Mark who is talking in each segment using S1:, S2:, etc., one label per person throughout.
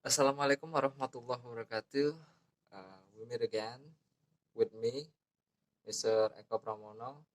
S1: Assalamualaikum warahmatullahi wabarakatuh. We meet again with me, Mr. Eko Pramono.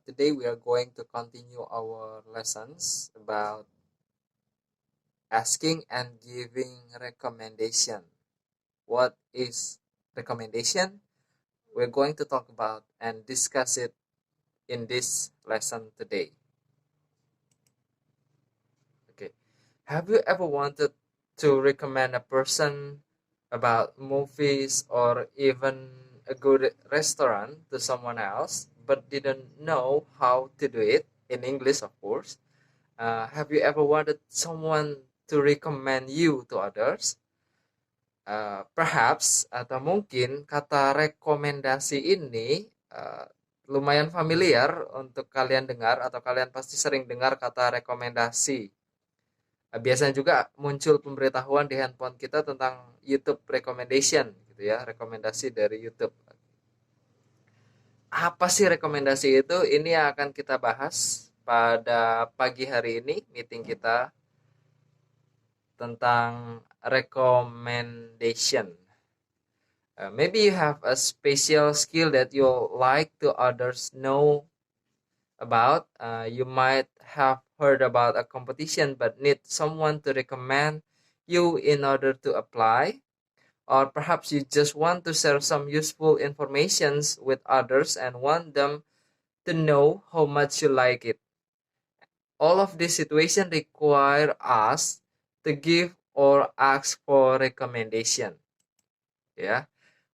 S1: Today we are going to continue our lessons about asking and giving recommendation. What is recommendation? We're going to talk about and discuss it in this lesson today. Okay. Have you ever wanted to recommend a person about movies or even a good restaurant to someone else but didn't know how to do it in English, of course? Have you ever wanted someone to recommend you to others? Perhaps atau mungkin kata rekomendasi ini lumayan familiar untuk kalian dengar atau kalian pasti sering dengar kata rekomendasi. Biasanya juga muncul pemberitahuan di handphone kita tentang YouTube recommendation gitu ya, rekomendasi dari YouTube. Apa sih rekomendasi itu? Ini yang akan kita bahas pada pagi hari ini meeting kita tentang recommendation. Maybe you have a special skill that you like to others know about. You might have heard about a competition but need someone to recommend you in order to apply. Or perhaps you just want to share some useful informations with others and want them to know how much you like it. All of these situations require us to give or ask for recommendation. Yeah.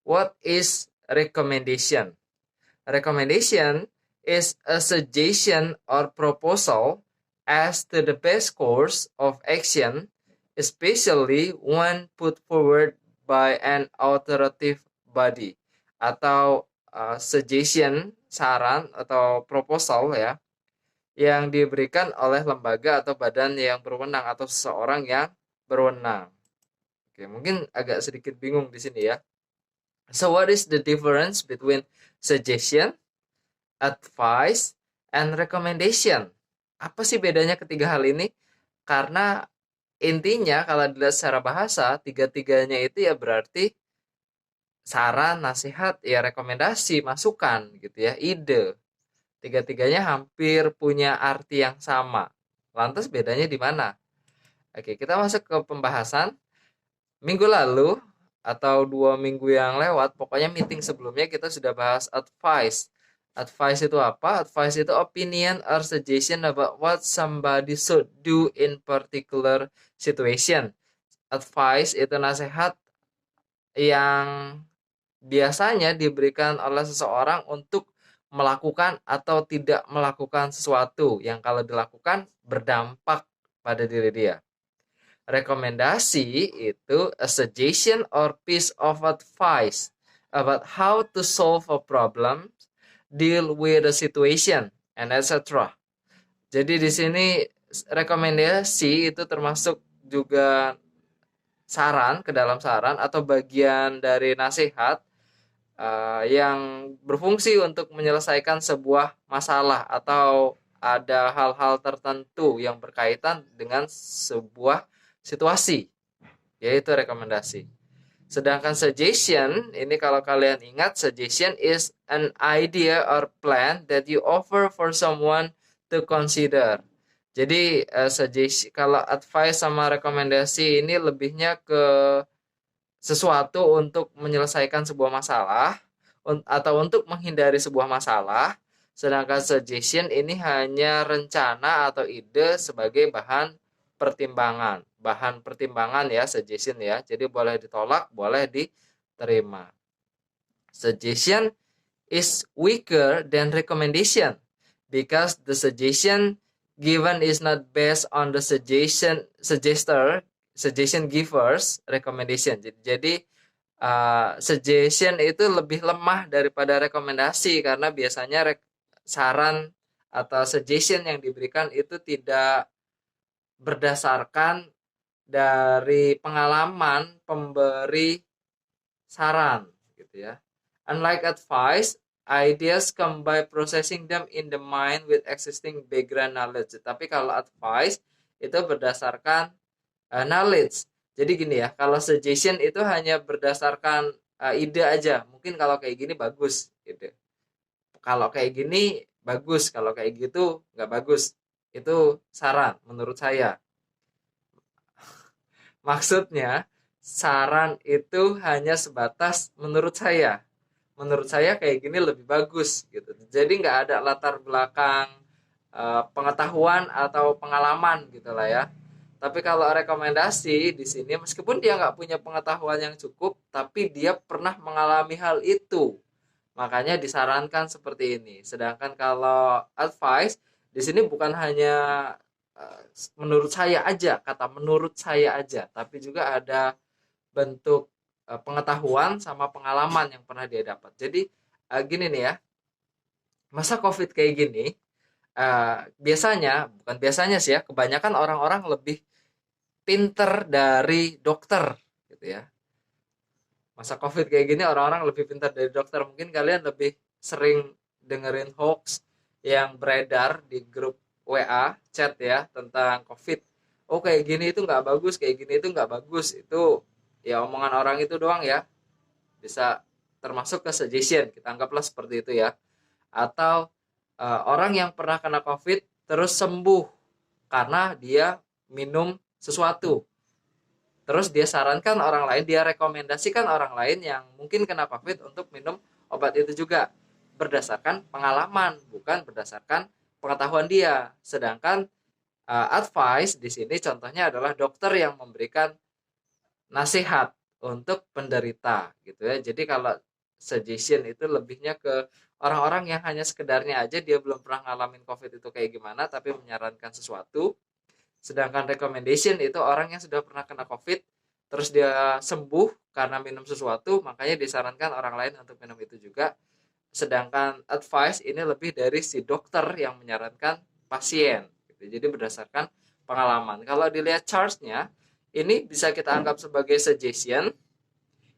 S1: What is recommendation? Recommendation is a suggestion or proposal as to the best course of action, especially when put forward by an authoritative body. Atau suggestion, saran atau proposal ya, yang diberikan oleh lembaga atau badan yang berwenang atau seseorang yang berwenang. Oke, mungkin agak sedikit bingung di sini ya. So what is the difference between suggestion, advice, and recommendation? Apa sih bedanya ketiga hal ini? Karena intinya kalau dilihat secara bahasa, tiga-tiganya itu ya berarti saran, nasihat, ya rekomendasi, masukan gitu ya, ide. Tiga-tiganya hampir punya arti yang sama. Lantas bedanya di mana? Oke, kita masuk ke pembahasan. Minggu lalu atau 2 minggu yang lewat, pokoknya meeting sebelumnya kita sudah bahas advice. Advice itu apa? Advice itu opinion or suggestion about what somebody should do in particular situation. Advice itu nasihat yang biasanya diberikan oleh seseorang untuk melakukan atau tidak melakukan sesuatu yang kalau dilakukan berdampak pada diri dia. Rekomendasi itu a suggestion or piece of advice about how to solve a problem, deal with a situation, and etc. Jadi di sini rekomendasi itu termasuk juga saran ke dalam saran atau bagian dari nasihat yang berfungsi untuk menyelesaikan sebuah masalah atau ada hal-hal tertentu yang berkaitan dengan sebuah situasi, yaitu rekomendasi. Sedangkan suggestion, ini kalau kalian ingat, suggestion is an idea or plan that you offer for someone to consider. Jadi kalau advice sama rekomendasi ini lebihnya ke sesuatu untuk menyelesaikan sebuah masalah atau untuk menghindari sebuah masalah. Sedangkan suggestion ini hanya rencana atau ide sebagai bahan pertimbangan. Bahan pertimbangan ya suggestion ya. Jadi boleh ditolak, boleh diterima. Suggestion is weaker than recommendation because the suggestion given is not based on the suggestion givers recommendation. Jadi suggestion itu lebih lemah daripada rekomendasi karena biasanya saran atau suggestion yang diberikan itu tidak berdasarkan dari pengalaman pemberi saran gitu ya. Unlike advice, ideas come by processing them in the mind with existing background knowledge. Tapi kalau advice itu berdasarkan knowledge, Jadi gini ya, kalau suggestion itu hanya berdasarkan ide aja. Mungkin kalau kayak gini bagus gitu. Kalau kayak gini bagus, kalau kayak gitu nggak bagus. Itu saran menurut saya. Maksudnya, saran itu hanya sebatas menurut saya. Menurut saya kayak gini lebih bagus gitu. Jadi nggak ada latar belakang pengetahuan atau pengalaman gitu lah ya. Tapi kalau rekomendasi di sini meskipun dia nggak punya pengetahuan yang cukup, tapi dia pernah mengalami hal itu. Makanya disarankan seperti ini. Sedangkan kalau advice di sini bukan hanya eh, menurut saya aja, kata menurut saya aja, tapi juga ada bentuk pengetahuan sama pengalaman yang pernah dia dapat. Jadi gini nih ya, masa COVID kayak gini, biasanya, bukan biasanya sih ya, kebanyakan orang-orang lebih pinter dari dokter gitu ya. Masa COVID kayak gini orang-orang lebih pintar dari dokter. Mungkin kalian lebih sering dengerin hoax yang beredar di grup WA, chat ya, tentang COVID. Oh kayak gini itu nggak bagus, kayak gini itu nggak bagus. Itu ya omongan orang itu doang ya. Bisa termasuk ke suggestion, kita anggaplah seperti itu ya. Atau orang yang pernah kena COVID terus sembuh karena dia minum sesuatu. Terus dia sarankan orang lain, dia rekomendasikan orang lain yang mungkin kena COVID untuk minum obat itu juga berdasarkan pengalaman, bukan berdasarkan pengetahuan dia. Sedangkan advice di sini contohnya adalah dokter yang memberikan nasihat untuk penderita gitu ya. Jadi kalau suggestion itu lebihnya ke orang-orang yang hanya sekedarnya aja dia belum pernah ngalamin COVID itu kayak gimana tapi menyarankan sesuatu. Sedangkan recommendation itu orang yang sudah pernah kena COVID, terus dia sembuh karena minum sesuatu, makanya disarankan orang lain untuk minum itu juga. Sedangkan advice ini lebih dari si dokter yang menyarankan pasien. Gitu. Jadi berdasarkan pengalaman. Kalau dilihat chartnya, ini bisa kita anggap sebagai suggestion,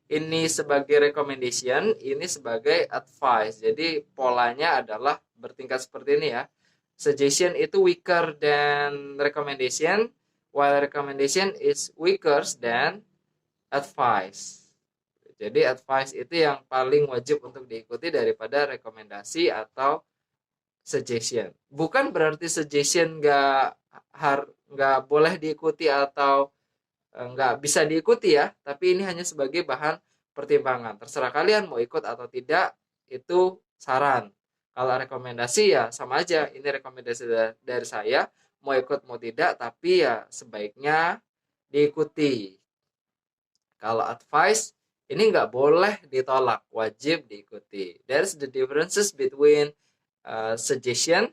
S1: ini sebagai recommendation, ini sebagai advice. Jadi polanya adalah bertingkat seperti ini ya. Suggestion itu weaker than recommendation, while recommendation is weaker than advice. Jadi advice itu yang paling wajib untuk diikuti daripada rekomendasi atau suggestion. Bukan berarti suggestion nggak boleh diikuti atau nggak bisa diikuti ya, tapi ini hanya sebagai bahan pertimbangan. Terserah kalian mau ikut atau tidak, itu saran. Kalau rekomendasi ya sama aja, ini rekomendasi dari saya, mau ikut mau tidak, tapi ya sebaiknya diikuti. Kalau advice, ini nggak boleh ditolak, wajib diikuti. There's the differences between suggestion,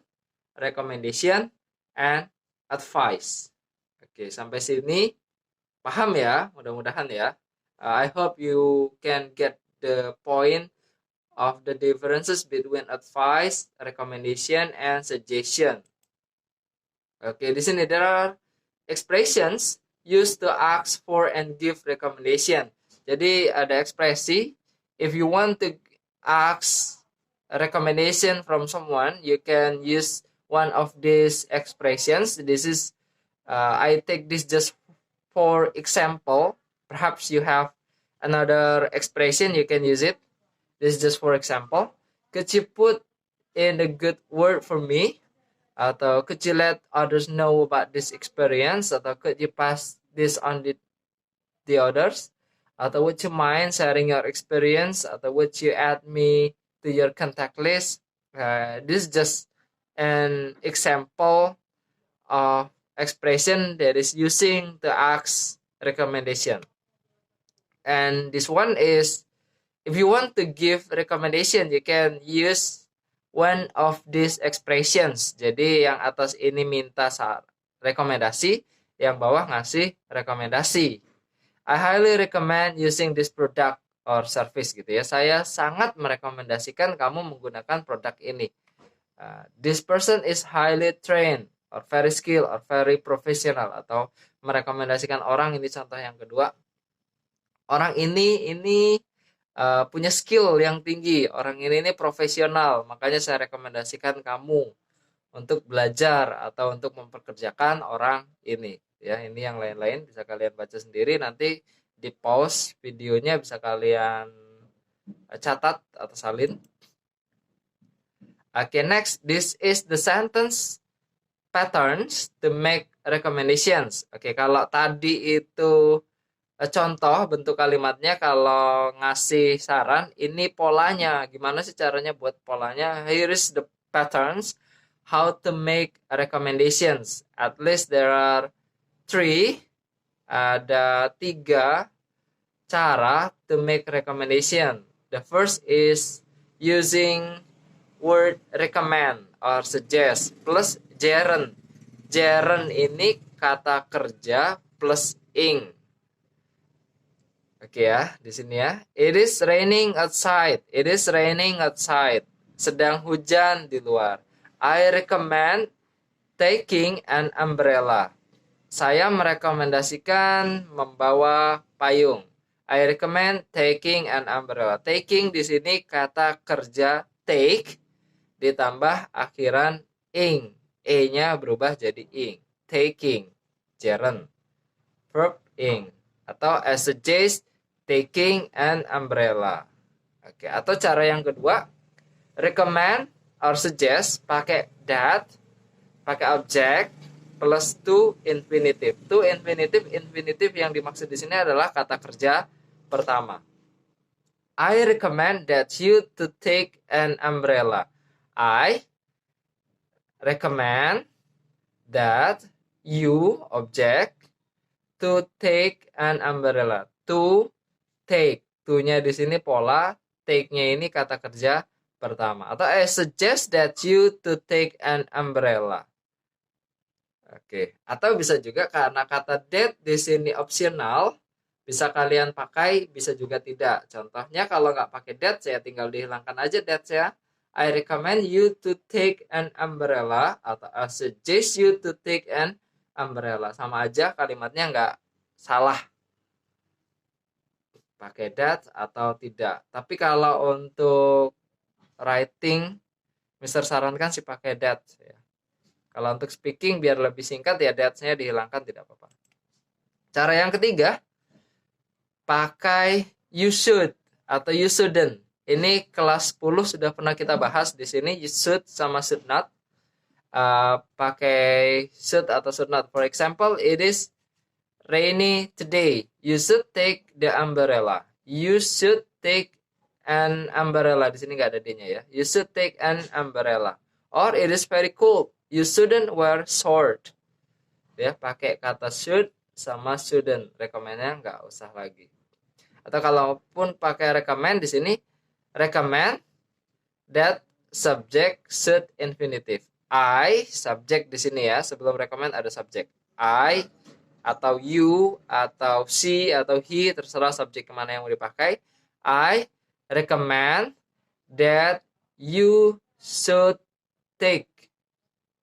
S1: recommendation, and advice. Oke, sampai sini paham ya, mudah-mudahan ya. I hope you can get the point of the differences between advice, recommendation, and suggestion. Oke, di sini there are expressions used to ask for and give recommendation. Jadi ada ekspresi, if you want to ask a recommendation from someone, you can use one of these expressions. This is, I take this just for example. Perhaps you have another expression, you can use it. This is just for example. Could you put in a good word for me? Atau could you let others know about this experience? Atau could you pass this on the others? Atau would you mind sharing your experience? Atau would you add me to your contact list? This is just an example of expression that is using to ask recommendation. And this one is, if you want to give recommendation, you can use one of these expressions. Jadi yang atas ini minta rekomendasi, yang bawah ngasih rekomendasi. I highly recommend using this product or service gitu ya. Saya sangat merekomendasikan kamu menggunakan produk ini. This person is highly trained or very skilled or very professional, atau merekomendasikan orang, ini contoh yang kedua. Orang ini punya skill yang tinggi, orang ini profesional, makanya saya rekomendasikan kamu untuk belajar atau untuk memperkerjakan orang ini. Ya, ini yang lain-lain bisa kalian baca sendiri, nanti di pause videonya bisa kalian catat atau salin. Okay, next, this is the sentence patterns to make recommendations. Oke, kalau tadi itu contoh bentuk kalimatnya, kalau ngasih saran, ini polanya. Gimana sih caranya buat polanya? Here is the patterns how to make recommendations. At least there are three. Ada 3 cara to make recommendation. The first is using word recommend or suggest plus gerund. Gerund ini kata kerja plus ing. Oke ya, di sini ya. It is raining outside. It is raining outside. Sedang hujan di luar. I recommend taking an umbrella. Saya merekomendasikan membawa payung. I recommend taking an umbrella. Taking di sini kata kerja take ditambah akhiran ing. E-nya berubah jadi ing. Taking. Gerund. Verb ing. Atau as suggest taking an umbrella. Oke, atau cara yang kedua, recommend or suggest pakai that, pakai object plus to infinitive. To infinitive, infinitive yang dimaksud di sini adalah kata kerja pertama. I recommend that you to take an umbrella. I recommend that you object to take an umbrella. To take. To-nya di sini pola, take-nya ini kata kerja pertama. Atau I suggest that you to take an umbrella. Oke. Atau bisa juga karena kata that di sini opsional, bisa kalian pakai, bisa juga tidak. Contohnya kalau nggak pakai that, saya tinggal dihilangkan aja that ya. I recommend you to take an umbrella, atau I suggest you to take an umbrella. Sama aja kalimatnya nggak salah pakai that atau tidak. Tapi kalau untuk writing, Mister sarankan sih pakai that ya. Kalau untuk speaking biar lebih singkat ya that-nya dihilangkan, tidak apa-apa. Cara yang ketiga, pakai you should atau you shouldn't. Ini kelas 10 sudah pernah kita bahas di sini, you should sama should not. Pakai should atau should not. For example, it is rainy today. You should take the umbrella. You should take an umbrella. Di sini nggak ada D-nya ya. You should take an umbrella. Or it is very cold. You shouldn't wear short. Ya, pakai kata should sama shouldn't. Recommend-nya nggak usah lagi. Atau kalaupun pakai recommend di sini, recommend that subject should infinitive. I subject di sini ya. Sebelum recommend ada subject. I atau you, atau she, atau he, terserah subjek kemana yang mau dipakai. I recommend that you should take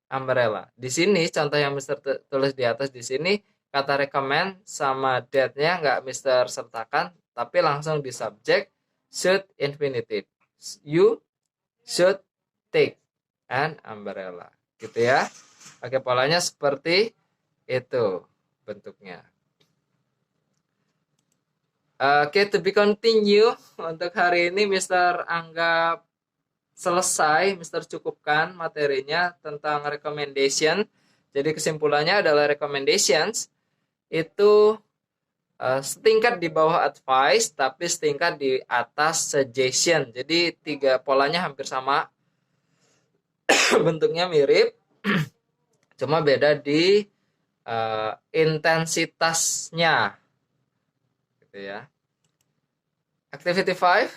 S1: umbrella. Di sini contoh yang Mister tulis di atas di sini, kata recommend sama that-nya nggak Mister sertakan, tapi langsung di subjek should infinitive. You should take an umbrella. Gitu ya. Oke, polanya seperti itu bentuknya. Oke, to be continue. Untuk hari ini Mister anggap selesai, Mister cukupkan materinya tentang recommendation. Jadi kesimpulannya adalah recommendations itu setingkat di bawah advice, tapi setingkat di atas suggestion. Jadi 3 polanya hampir sama. Bentuknya mirip. Cuma beda di intensitasnya gitu ya. Activity 5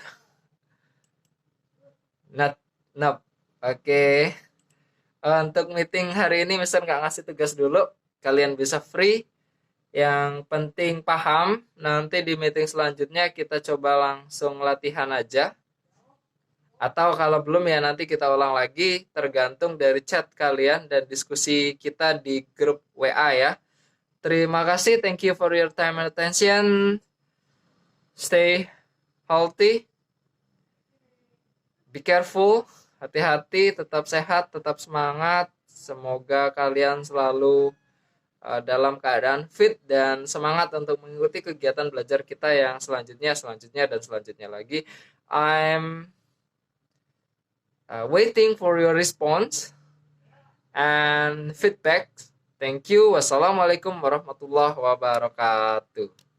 S1: not Oke. Untuk meeting hari ini Mister nggak ngasih tugas dulu, kalian bisa free, yang penting paham. Nanti di meeting selanjutnya kita coba langsung latihan aja, atau kalau belum ya nanti kita ulang lagi, tergantung dari chat kalian dan diskusi kita di grup WA ya. Terima kasih, thank you for your time and attention. Stay healthy, be careful, hati-hati, tetap sehat, tetap semangat. Semoga kalian selalu dalam keadaan fit dan semangat untuk mengikuti kegiatan belajar kita yang selanjutnya lagi. I'm waiting for your response and feedback. Thank you. Wassalamualaikum warahmatullahi wabarakatuh.